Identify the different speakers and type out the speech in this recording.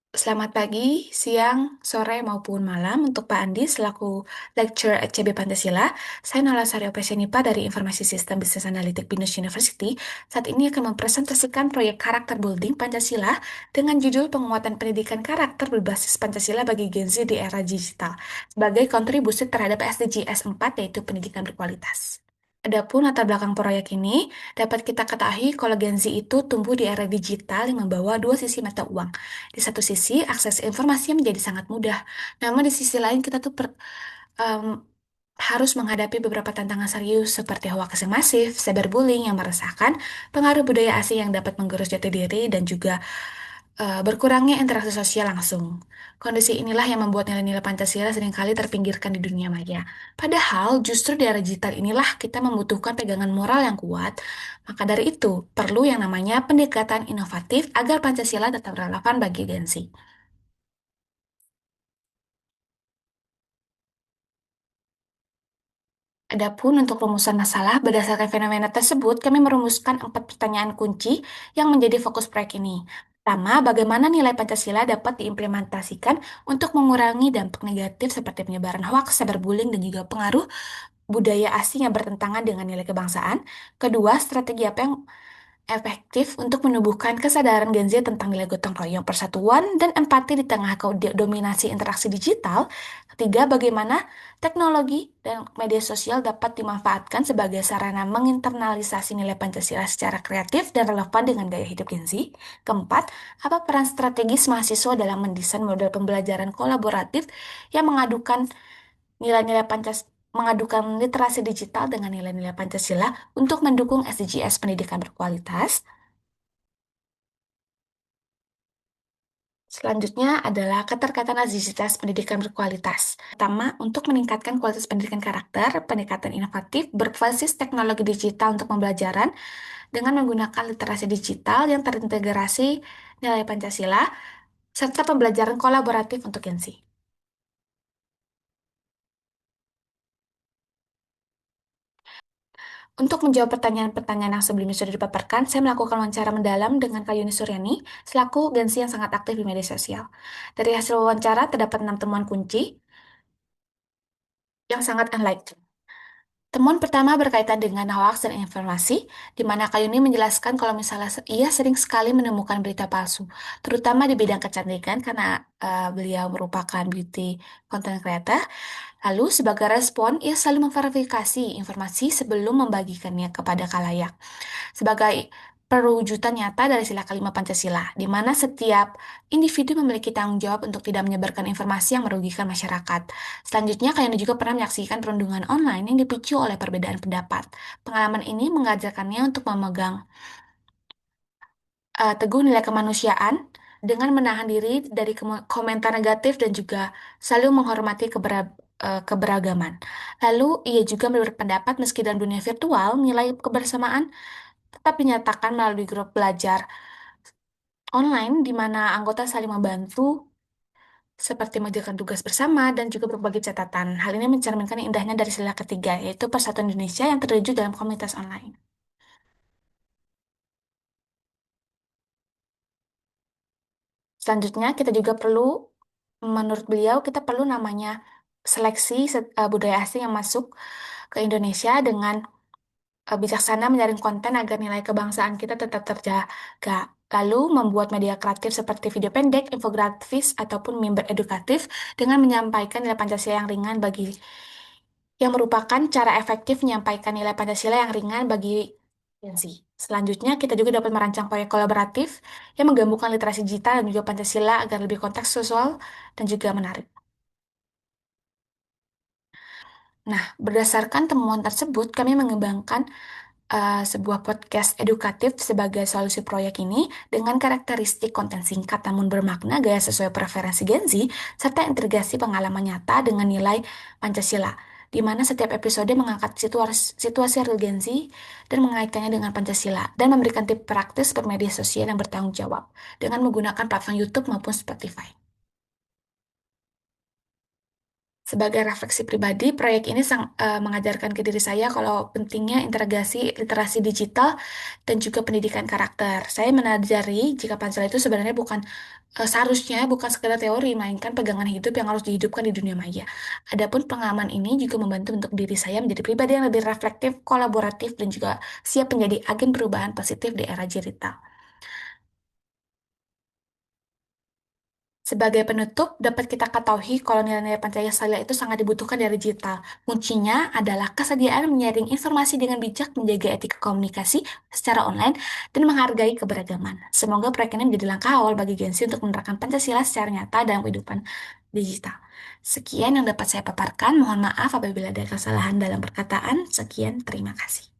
Speaker 1: Selamat pagi, siang, sore, maupun malam untuk Pak Andi selaku lecturer HCB Pancasila. Saya Nala Sari Opesianipa dari Informasi Sistem Bisnis Analitik BINUS University. Saat ini akan mempresentasikan proyek karakter building Pancasila dengan judul Penguatan Pendidikan Karakter Berbasis Pancasila bagi Gen Z di Era Digital sebagai kontribusi terhadap SDGs 4 yaitu pendidikan berkualitas. Adapun latar belakang proyek ini, dapat kita ketahui kalau Gen Z itu tumbuh di era digital yang membawa dua sisi mata uang. Di satu sisi, akses informasi menjadi sangat mudah. Namun di sisi lain, kita tuh em, harus menghadapi beberapa tantangan serius seperti hoax yang masif, cyberbullying yang meresahkan, pengaruh budaya asing yang dapat menggerus jati diri, dan juga berkurangnya interaksi sosial langsung. Kondisi inilah yang membuat nilai-nilai Pancasila seringkali terpinggirkan di dunia maya. Padahal justru di era digital inilah kita membutuhkan pegangan moral yang kuat. Maka dari itu, perlu yang namanya pendekatan inovatif agar Pancasila tetap relevan bagi Gen Z. Adapun untuk rumusan masalah, berdasarkan fenomena tersebut, kami merumuskan 4 pertanyaan kunci yang menjadi fokus proyek ini. Pertama, bagaimana nilai Pancasila dapat diimplementasikan untuk mengurangi dampak negatif seperti penyebaran hoaks, cyberbullying, dan juga pengaruh budaya asing yang bertentangan dengan nilai kebangsaan. Kedua, strategi apa yang efektif untuk menumbuhkan kesadaran Gen Z tentang nilai gotong royong, persatuan, dan empati di tengah dominasi interaksi digital. Ketiga, bagaimana teknologi dan media sosial dapat dimanfaatkan sebagai sarana menginternalisasi nilai Pancasila secara kreatif dan relevan dengan gaya hidup Gen Z. Keempat, apa peran strategis mahasiswa dalam mendesain model pembelajaran kolaboratif yang mengadukan literasi digital dengan nilai-nilai Pancasila untuk mendukung SDGs pendidikan berkualitas. Selanjutnya adalah keterkaitan digital pendidikan berkualitas. Pertama, untuk meningkatkan kualitas pendidikan karakter, pendekatan inovatif berbasis teknologi digital untuk pembelajaran dengan menggunakan literasi digital yang terintegrasi nilai Pancasila, serta pembelajaran kolaboratif untuk Gen Z. Untuk menjawab pertanyaan-pertanyaan yang sebelumnya sudah dipaparkan, saya melakukan wawancara mendalam dengan Kak Yuni Suryani, selaku Gen Z yang sangat aktif di media sosial. Dari hasil wawancara, terdapat 6 temuan kunci yang sangat unlikely. Temuan pertama berkaitan dengan hoax dan informasi, di mana Kayuni menjelaskan kalau misalnya ia sering sekali menemukan berita palsu, terutama di bidang kecantikan karena beliau merupakan beauty content creator. Lalu, sebagai respon, ia selalu memverifikasi informasi sebelum membagikannya kepada khalayak sebagai perwujudan nyata dari sila kelima Pancasila, di mana setiap individu memiliki tanggung jawab untuk tidak menyebarkan informasi yang merugikan masyarakat. Selanjutnya, kalian juga pernah menyaksikan perundungan online yang dipicu oleh perbedaan pendapat. Pengalaman ini mengajarkannya untuk memegang teguh nilai kemanusiaan dengan menahan diri dari komentar negatif dan juga selalu menghormati keberagaman. Lalu, ia juga berpendapat meski dalam dunia virtual, nilai kebersamaan tetap dinyatakan melalui grup belajar online di mana anggota saling membantu seperti mengerjakan tugas bersama dan juga berbagi catatan. Hal ini mencerminkan indahnya dari sila ketiga, yaitu Persatuan Indonesia yang terwujud dalam komunitas online. Selanjutnya, kita juga perlu, menurut beliau, kita perlu namanya seleksi budaya asing yang masuk ke Indonesia dengan bijaksana menyaring konten agar nilai kebangsaan kita tetap terjaga. Lalu membuat media kreatif seperti video pendek, infografis, ataupun meme edukatif dengan menyampaikan nilai Pancasila yang ringan yang merupakan cara efektif menyampaikan nilai Pancasila yang ringan bagi Gen Z. Selanjutnya, kita juga dapat merancang proyek kolaboratif yang menggabungkan literasi digital dan juga Pancasila agar lebih kontekstual dan juga menarik. Nah, berdasarkan temuan tersebut, kami mengembangkan sebuah podcast edukatif sebagai solusi proyek ini dengan karakteristik konten singkat namun bermakna gaya sesuai preferensi Gen Z, serta integrasi pengalaman nyata dengan nilai Pancasila, di mana setiap episode mengangkat situasi real Gen Z dan mengaitkannya dengan Pancasila, dan memberikan tips praktis bermedia sosial yang bertanggung jawab dengan menggunakan platform YouTube maupun Spotify. Sebagai refleksi pribadi, proyek ini mengajarkan ke diri saya kalau pentingnya integrasi literasi digital dan juga pendidikan karakter. Saya menadari jika Pancasila itu sebenarnya seharusnya bukan sekedar teori, melainkan pegangan hidup yang harus dihidupkan di dunia maya. Adapun pengalaman ini juga membantu untuk diri saya menjadi pribadi yang lebih reflektif, kolaboratif, dan juga siap menjadi agen perubahan positif di era digital. Sebagai penutup, dapat kita ketahui kalau nilai-nilai Pancasila itu sangat dibutuhkan dari digital. Kuncinya adalah kesediaan menyaring informasi dengan bijak, menjaga etika komunikasi secara online, dan menghargai keberagaman. Semoga proyek ini menjadi langkah awal bagi Gen Z untuk menerapkan Pancasila secara nyata dalam kehidupan digital. Sekian yang dapat saya paparkan. Mohon maaf apabila ada kesalahan dalam perkataan. Sekian, terima kasih.